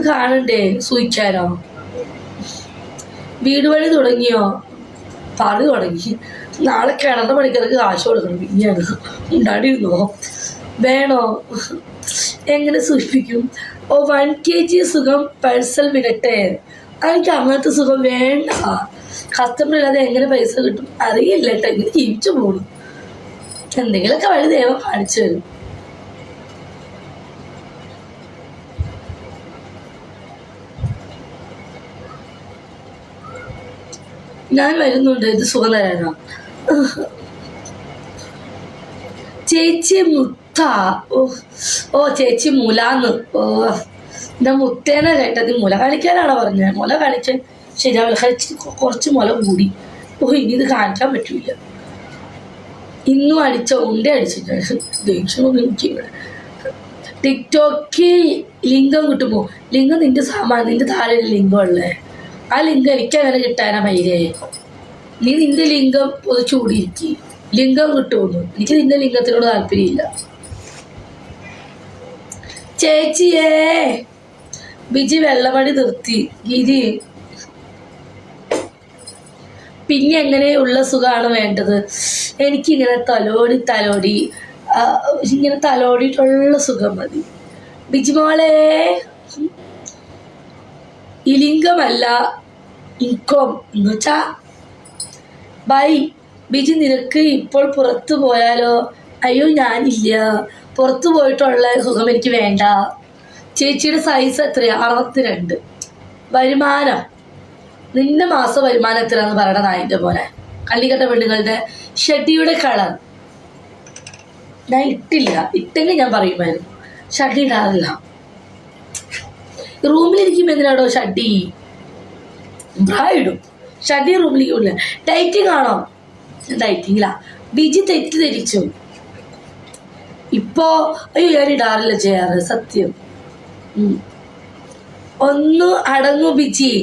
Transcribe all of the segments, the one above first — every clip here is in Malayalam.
കാണണ്ടേ സൂയിക്കാനോ? വീട് പണി തുടങ്ങിയോ? തുടങ്ങി. നാളെ കിണറിന്റെ പണിക്കാർക്ക് കാശ് കൊടുക്കണം. പിന്നെയാണ് ഉണ്ടാടിയിരുന്നോ? വേണോ? എങ്ങനെ സൂചിപ്പിക്കും? 1 kg സുഖം പാഴ്സൽ വിടട്ടെ. എനിക്ക് അങ്ങനത്തെ സുഖം വേണ്ട. കസ്റ്റമർ ഇല്ലാതെ എങ്ങനെ പൈസ കിട്ടും അറിയില്ല കേട്ടോ. എങ്ങനെ ജീവിച്ചു പോകണം. എന്തെങ്കിലുമൊക്കെ വഴി ദൈവം കാണിച്ചു തരും. ഞാൻ വരുന്നുണ്ട്. ഇത് സുഖം തരാനോ? ചേച്ചി മുത്ത. ഓ ചേച്ചി മുലാന്ന്. എന്താ മുത്തേനെ കേട്ടത്? മുല കാണിക്കാനാണോ പറഞ്ഞത്? മുല കാണിക്കാൻ ശരിയാവില്ല. കുറച്ച് മുല കൂടി. ഇനി ഇത് കാണിക്കാൻ പറ്റൂല. ഇന്നും ഉണ്ട അടിച്ചിട്ട് ദേഷ്യമൊന്നും എനിക്കിവിടെ. ടിക്ടോക്കിൽ ലിംഗം കിട്ടുമോ? ലിംഗം നിന്റെ നിന്റെ താഴെ ലിംഗം ഉള്ളേ. ആ ലിംഗം എനിക്ക് അങ്ങനെ കിട്ടാനാ മൈരേ. നീ നിന്റെ ലിംഗം ചൂടിയിരിക്കും. ലിംഗം കിട്ടുമെന്ന്. എനിക്ക് നിന്റെ ലിംഗത്തിനോട് താല്പര്യമില്ല. ചേച്ചിയേ ബിജി വെള്ളമടി നിർത്തി. ഗിരി പിന്നെ എങ്ങനെയുള്ള സുഖമാണ് വേണ്ടത്? എനിക്കിങ്ങനെ തലോടി ഇങ്ങനെ തലോടിയിട്ടുള്ള സുഖം മതി. ബിജിമോളെ ഇലിംഗമല്ല ഇൻകം എന്ന് വെച്ചാ ബൈ. ബിജി നിനക്ക് ഇപ്പോൾ പുറത്തു പോയാലോ? അയ്യോ ഞാനില്ല. പുറത്തു പോയിട്ടുള്ള സുഖം എനിക്ക് വേണ്ട. ചേച്ചിയുടെ സൈസ് എത്രയാ? 62. വരുമാനം നിന്റെ മാസ വരുമാനം എത്രയാന്ന് പറയണ നായിന്റെ പോലെ. കള്ളിക്കട്ട പെണ്ണുങ്ങളുടെ ഷഡിയുടെ കളർ ഞാൻ ഇട്ടില്ല. ഇട്ടെങ്കിൽ ഞാൻ പറയുമായിരുന്നു. ഷഡി ഇടാറില്ല. റൂമിലിരിക്കുമ്പോൾ എന്തിനാടോ ഷഡി? ബ്രാ ഇടും. ഷഡി റൂമിലിരിക്കില്ല. ഡൈറ്റിങ് ആണോ? ഡൈറ്റിങ്ങില്ല. ബിജി തെറ്റിദ്ധരിച്ചു. ഇപ്പോ അയ്യോ ഞാൻ ഇടാറില്ല ചെയ്യാറ്. സത്യം. ഒന്ന് അടങ്ങു ബിജി.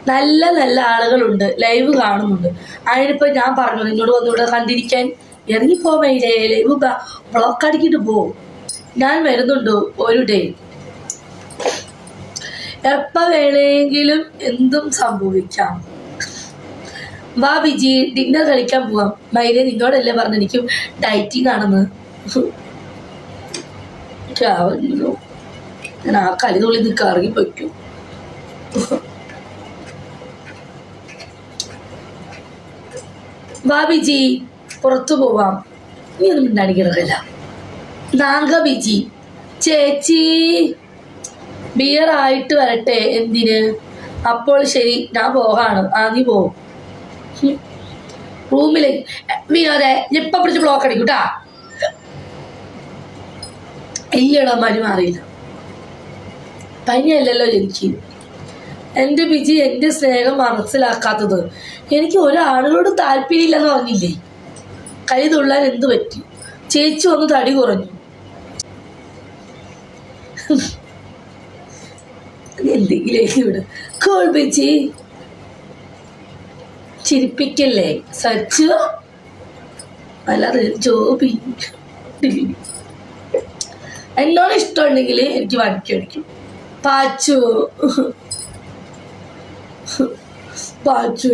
നല്ല നല്ല ആളുകളുണ്ട്, ലൈവ് കാണുന്നുണ്ട്. അതിനിപ്പോ ഞാൻ പറഞ്ഞു നിന്നോട് വന്ന് ഇവിടെ കണ്ടിരിക്കാൻ. ഇറങ്ങിപ്പോ മൈലേ. ലൈവ് ബ്ലോക്ക് അടിക്കിട്ട് പോ. ഞാൻ വരുന്നുണ്ട് ഒരു ഡേ. എപ്പ വേണമെങ്കിലും എന്തും സംഭവിക്കാം. വാ ബിജി, ഡിന്നർ കഴിക്കാൻ പോവാം. മൈലേ നിന്നോടല്ലേ പറഞ്ഞു എനിക്ക് ഡയറ്റിംഗ് ആണെന്ന്. ഞാൻ ആ കലിതുള്ളി നിൽക്ക ഇറങ്ങി പൊയ്ക്കും. വാ ബിജി, പുറത്തു പോവാം. നീ ഒന്നും മിണ്ടാടിക്കിടക്കില്ല. നാങ്ക ബിജി. ചേച്ചി ബിയർ ആയിട്ട് വരട്ടെ. എന്തിന്? അപ്പോൾ ശരി, ഞാൻ പോകാണ്. നീ പോവും. റൂമിലേക്ക് വിനോദേ എപ്പ പിടിച്ച് ബ്ലോക്ക് അടിക്കൂട്ടാ. ഇല്ലടാ മരി മാറിയില്ല. പനിയല്ലല്ലോ എനിക്ക്. എൻ്റെ ബിജി എൻ്റെ സ്നേഹം മനസ്സിലാക്കാത്തത്. എനിക്ക് ഒരാളുകളോട് താല്പര്യമില്ലെന്ന് പറഞ്ഞില്ലേ? കൈ തുള്ളാൻ എന്ത് പറ്റി? ചേച്ചി ഒന്ന് തടി കുറഞ്ഞു. എന്തെങ്കിലും ഇവിടെ കോൾ ബിജി ചിരിപ്പിക്കല്ലേ സച്ചു. അല്ലാതെ ജോബി എന്നോട് ഇഷ്ടമുണ്ടെങ്കിൽ എനിക്ക് വണിക്കടിക്കും. പാച്ചു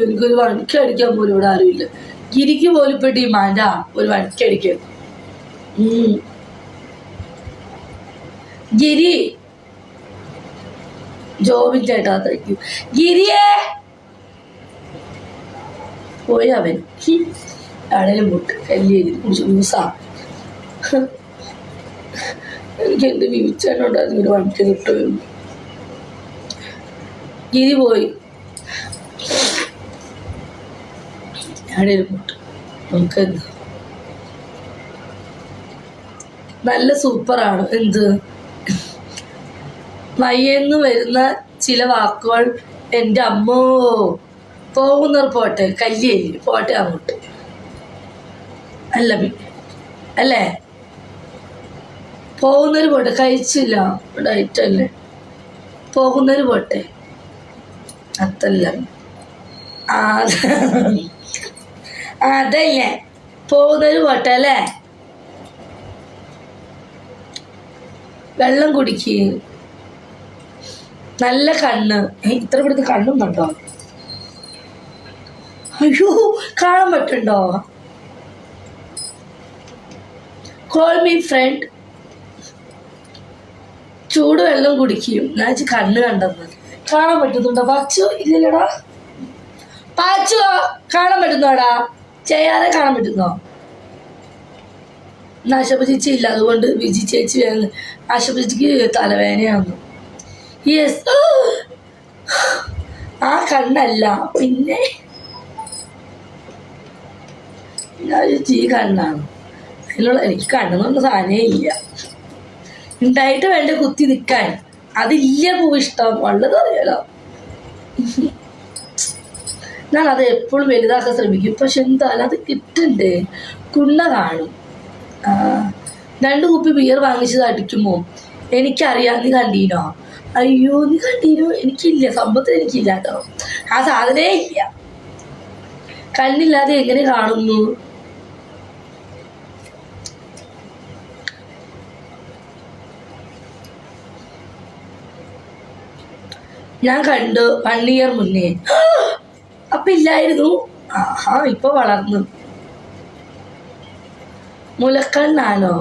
എനിക്കൊരു വണിക്കടിക്കാൻ പോലും ഇവിടെ അറിയില്ല. ഗിരിക്ക് പോലും ഇപ്പൊ ഡിമാൻഡാ ഒരു വണിക്കടിക്കാൻ. ഗിരി ജോബിൻ്റെ ആയിട്ടായിരിക്കും. ഗിരിയേ പോയി അവൻ ആണേലും മുട്ട് കല്ലേരി കുറിച്ച് ന്യൂസാ. എനിക്ക് എന്ത് വീഴ്ചയുണ്ടായിരുന്നു ഒരു വണിക്ക് കിട്ടുമായിരുന്നു. ഗിരി പോയി ആണേലും മുട്ട്. നമുക്കെന്ത് നല്ല സൂപ്പറാണ്. എന്ത് മയ്യെന്ന് വരുന്ന ചില വാക്കുകൾ എൻ്റെ അമ്മോ. പോകുന്നവർ പോട്ടെ, കല്ലിയല്ലേ പോട്ടെ അങ്ങോട്ട്. അല്ല പിന്നെ അല്ലേ, പോകുന്നവർ പോട്ടെ. കഴിച്ചില്ല ഡയറ്റല്ലേ. പോകുന്നവർ പോട്ടെ. അതല്ല അതല്ലേ പോകുന്നവർ പോട്ടെ അല്ലേ. വെള്ളം കുടിക്കുക. നല്ല കണ്ണ്. ഇത്ര ഇവിടുത്തെ കണ്ണും കണ്ടോ? അയ്യോ, കാണാൻ പറ്റുണ്ടോ? Call me front. ചൂടുവെള്ളം കുടിക്കും. ഞാൻ കണ്ണ് കണ്ടെന്ന്. കാണാൻ പറ്റുന്നുണ്ടോ പാച്ചു? ഇല്ലല്ലടാ പാച്ചു, കാണാൻ പറ്റുന്നോടാ? ചെയ്യാതെ കാണാൻ പറ്റുന്നോ? ആശപ്പ ചേച്ചി ഇല്ല, അതുകൊണ്ട് വിജി ചേച്ചി ആശപ്പ ചേച്ചിക്ക് തലവേദനയാണെന്നു. യെസ്, ആ കണ്ണല്ല പിന്നെ ഈ കണ്ണാണ്. അതിനുള്ള എനിക്ക് കണ്ണെന്ന് പറഞ്ഞ സാധനമേ ഇല്ല. ഉണ്ടായിട്ട് വേണ്ട കുത്തി നിൽക്കാൻ. അതില്ല പൂവ് ഇഷ്ടം ഉള്ളത് അറിയാലോ. ഞാൻ അത് എപ്പോഴും വലുതാക്കാൻ ശ്രമിക്കും, പക്ഷെ എന്തായാലും അത് കിട്ടണ്ടേ. കുണ്ണ കാണും. 2 കുപ്പി ബിയർ വാങ്ങിച്ചത് അടിക്കുമോ? എനിക്കറിയാം. നീ കണ്ടീനോ? അയ്യോ, നീ കണ്ടീനോ? എനിക്കില്ല, സംഭവത്തിൽ എനിക്കില്ല കേട്ടോ. ആ സാധനേ ഇല്ല. കണ്ണില്ലാതെ എങ്ങനെ കാണുന്നു? ഞാൻ കണ്ടു 1 ഇയർ മുന്നേ. അപ്പൊ ഇല്ലായിരുന്നു. ആഹാ, ഇപ്പൊ വളർന്നു. മുലക്കണ്ണാണോ?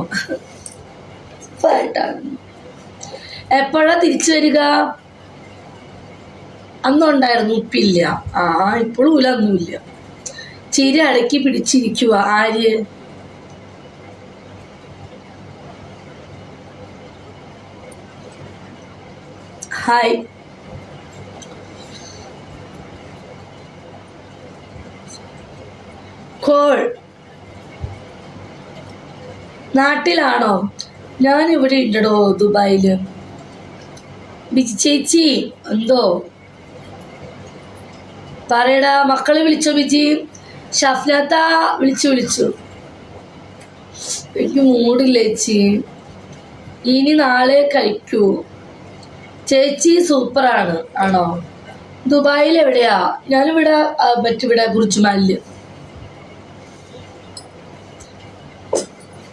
എപ്പോഴാ തിരിച്ചു വരിക? അന്നുണ്ടായിരുന്നു, ഉപ്പില്ല. ഇപ്പോഴും ഉലൊന്നുമില്ല. ചിരി അടക്കി പിടിച്ചിരിക്കുക. ആര്? ഹായ്. കോൾ. നാട്ടിലാണോ? ഞാനിവിടെ ഉണ്ടടോ, ദുബായില്. ബിജി ചേച്ചി എന്തോ പറയടാ. മക്കളെ വിളിച്ചോ ബിജി? ഷഫ്നാത്ത വിളിച്ചു. എനിക്ക് മൂടില്ല ചേച്ചി. ഇനി നാളെ കഴിക്കൂ. ചേച്ചി സൂപ്പറാണ്. ആണോ? ദുബായിൽ എവിടെയാ? ഞാനിവിടെ മറ്റിവിടെ ബുർജുമാലില്.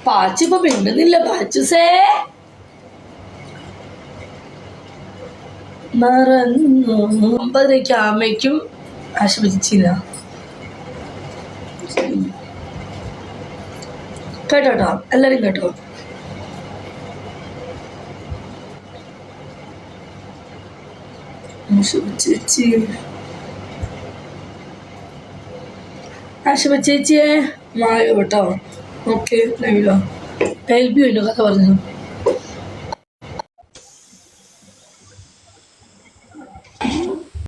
പാച്ചു ഇപ്പൊ മിണ്ടുന്നില്ല. പാച്ചുസേ മറന്നു. 9:30 അമ്മയ്ക്കും ആശുപത്രിച്ചില്ല കേട്ടോട്ടോ, എല്ലാരും കേട്ടോ. ആശുപത്രിയെ മായോ കേട്ടോ. ഓക്കെ, ലൈവിലോ എൽബി കഥ പറഞ്ഞു.